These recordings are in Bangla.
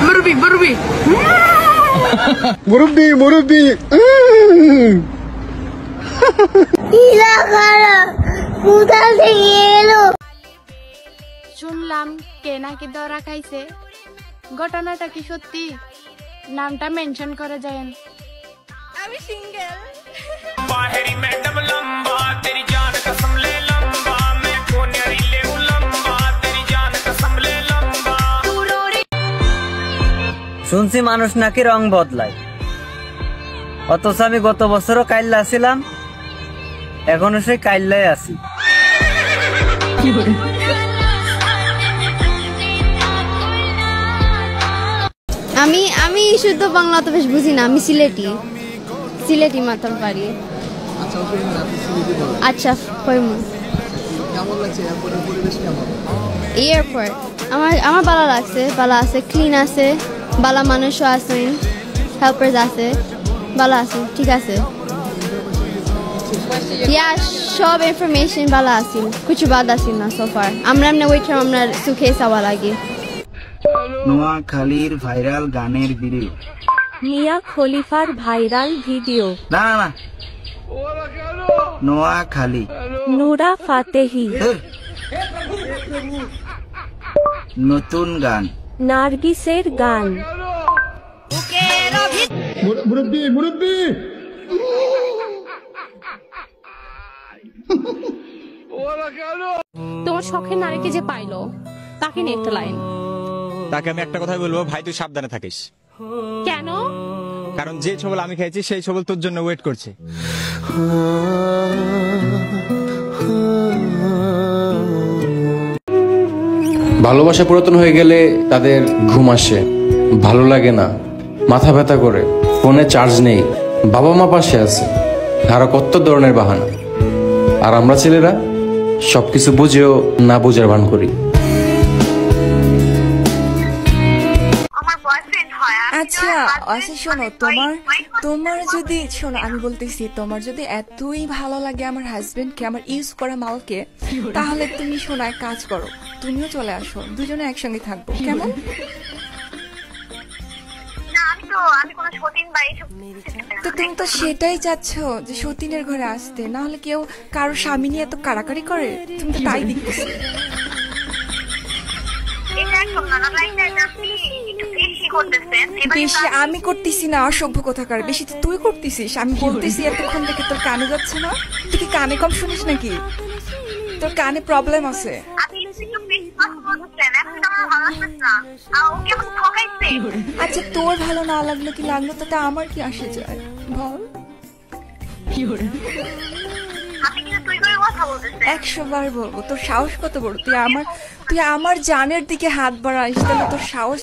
মুরব্বি মুরব্বি মুরব্বি মুরব্বি শুনলাম কে নাকি ধরা খাইছে, ঘটনাটা কি সত্যি? নামটা মেনশন করে যায়েন। আমি সিঙ্গেল। বাহেরি ম্যাডাম লম্বা তেরি জান কসম লে লম্বা मैं कोन्यारी ले हूं लंबा तेरी जान कसम ले लंबा। শুনছি মানুষ নাকি রং বদলায়, অথচ আমি গত বছরও কাইল্লা ছিলাম, এখনো সেই কাইল্লাই আছি। আমি শুদ্ধ বাংলা তো বেশ বুঝি না, আমি সিলেটি মাতার পারি। আচ্ছা এয়ারপোর্ট আমার ভালো লাগছে, ভালো আছে, ক্লিন আছে, ভালো মানুষও আছেন, হেল্পার্স আছে, ভালো আছে, ঠিক আছে। সব ইনফরমেশন ভালো আছে, কিছু বাদ আছে না সোফার। আমরা এমনি ওয়েট আমরা সুখে চাওয়া লাগে। নোয়াখালীর ভাইরাল গানের ভিডিও, মিয়া খলিফার ভাইরাল ভিডিও। না না না, নোয়াখালী নুরা ফাতেহি নতুন গান, নার্গিসের গান। মুরব্বি মুরব্বি তোমার শখের নারীকে যে পাইলো তাকে নিয়ে একটা লাইন। তাকে আমি একটা কথাই বলবো, ভাই তুই সাবধানে থাকিস। কেন? কারণ যে ছবল আমি খেয়েছি সেই ছবল তোর জন্য ওয়েট করছে। ভালোবাসা পুরাতন হয়ে গেলে তাদের ঘুম আসে, ভালো লাগে না, মাথা ব্যথা করে, ফোনে চার্জ নেই, বাবা মা পাশে আছে, আরো কত ধরনের বাহানা। আর আমরা ছেলেরা সবকিছু বুঝেও না বুঝার ভান করি। আচ্ছা আচ্ছা শোনো, তোমার যদি শোনো আমি বলতেছি, তোমার যদি এতই ভালো লাগে আমার হাজবেন্ডকে, আমার ইউজ করা মালকে, তাহলে তুমি শোনো এক কাজ করো, তুমিও চলে আসো, দুজনে একসঙ্গে থাকবো, কেমন? তো তুমি তো সেটাই চাচ্ছ যে সতীনের ঘরে আসতে, না হলে কেউ কারো স্বামী নিয়ে এত কাড়াকাড়ি করে, তুমি তো তাই দেখতেছি। বেশি আমি করতেছি না, অসভ্য কোথাকার, বেশি তো তুই করতেছিস। আমি বলতেছি এতক্ষণ থেকে, তোর কানে যাচ্ছে না? তুই কি কানে কম শুনিস নাকি? তোর কানে প্রবলেম আছে। আচ্ছা তোর ভালো না লাগলো কি লাগলো তাতে আমার কি আসে যায় বল? 100 বার বলবো, তোর সাহস কত বড়? তুই আমার জানের দিকে হাত বাড়াইস, তাহলে তোর সাহস।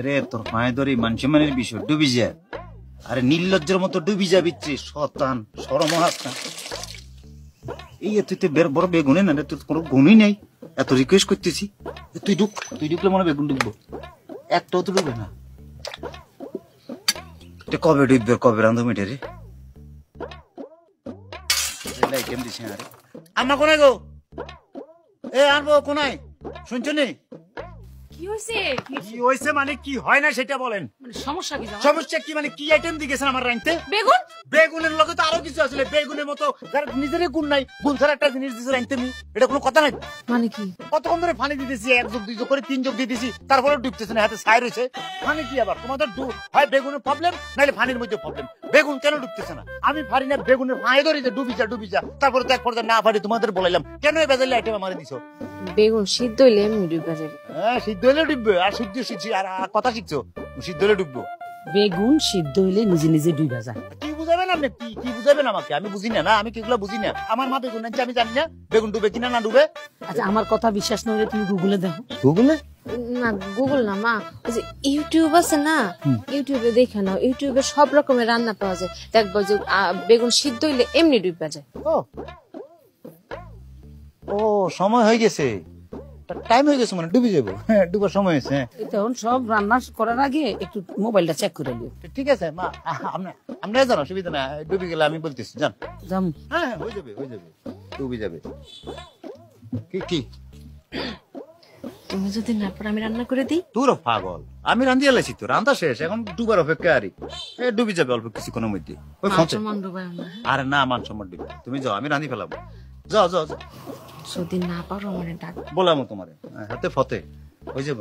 রে তোর পায়ে ধরে মানুষের বিষয় ডুবি যায়, আরে নির্লজ্জের মতো ডুবি যাবি, শতান সরম হাত না। এই তুই তো বড় বেগুনে না রে, তোর কোনো গুণই নেই, এত রিকোয়েস্ট করতেছি তুই ঢুকলে মনে বেগুন ঢুকবো, একটাও তো ঢুকবে না। কবে ঢুকবে, কবে রান্ধো মেটে রে? আম্মা কোনায় গো? এ আনবো কোনায়, শুনছো নি? কি হয়েছে? কি হয়েছে মানে কি হয় না সেটা বলেন। সমস্যা কি? সমস্যা কি মানে কি আইটেম দিয়েছেন আমার রাইতে? বেগুন। বেগুনের লগে তো আরো কিছু আসলে, বেগুনের মতো যার নিজেরই গুণ নাই, গুণ ছাড়া একটা জিনিস দিয়েছে রাইতে নি, এটা কোনো কথা নাই। মানে কি? কতক্ষণ ধরে পানি দিতেছি, 1 যোগ 2 যোগ করে 3 যোগ দিয়ে দিছি, তারপরে ডুবতেছে না, হাতে ছাই রয়েছে। মানে কি আবার তোমাদের হয় বেগুনের প্রবলেম, নাহলে পানির মধ্যে প্রবলেম। বেগুন কেন ডুবতেছে না? আমি পারি না বেগুনের পায়ে ধরি যে ডুবি যা, তারপরে তো এক পর্যায়ে না পারি তোমাদের বলাইলাম, কেন এই বেজালি আইটেম আমারে দিছো? বেগুন সিদ্ধ হইলে এমনি ডুবে যাবে। হ্যাঁ সিদ্ধ হইলে ডুববে, আর সিদ্ধ শিখছি আর কথা শিখছো, সিদ্ধ হইলে ডুববো। বেগুন সিদ্ধ হইলে নিজে নিজে ডুবে যায়। কি বুঝাবেন আপনি? কি বুঝাবেন আমাকে? আমি বুঝি না, আমি কিগুলো বুঝি না। আমার মা বেগুন আনছে, আমি জানি না বেগুন ডুবে কিনা না ডুবে। আচ্ছা আমার কথা বিশ্বাস না হলে তুমি গুগলে দেখো। গুগলে? না গুগল না মা, ওই যে ইউটিউব আছে না, ইউটিউবে দেখে নাও, ইউটিউবে সব রকমের রান্না পাওয়া যায়, দেখবো যে বেগুন সিদ্ধ হইলে এমনি ডুবে যায়। ও সময় হয়ে গেছে, টাইম হয়ে গেছে, মানে ডুবে যাবো। হ্যাঁ ডুবার সময় হয়েছে। তখন সব রান্না করার আগে একটু মোবাইলটা চেক করে নিও। ঠিক আছে মা, আমরা জানো অসুবিধা না, ডুবে গেলে আমি বলতেছি জান। হ্যাঁ হয়ে যাবে, ডুবে যাবে। কি তুমি যদি না পারো আমি রান্না করে দিই। তোর পাগল, আমি রান্ধিয়ে লাইছি তো, রান্না শেষ, এখন ডুবার অপেক্ষা আরই। ডুবি যাবে অল্প কিছুক্ষণের মধ্যে। ওই ফোঁচে। মান ডুবায় না। আরে না, মান সম্মান দিবে, তুমি যাও, আমি রান্ধি ফেলাবো। যাও যাও যাও, যদি না পারো আমার ডাক। বললাম তোমারে হাতে ফতে ওই যে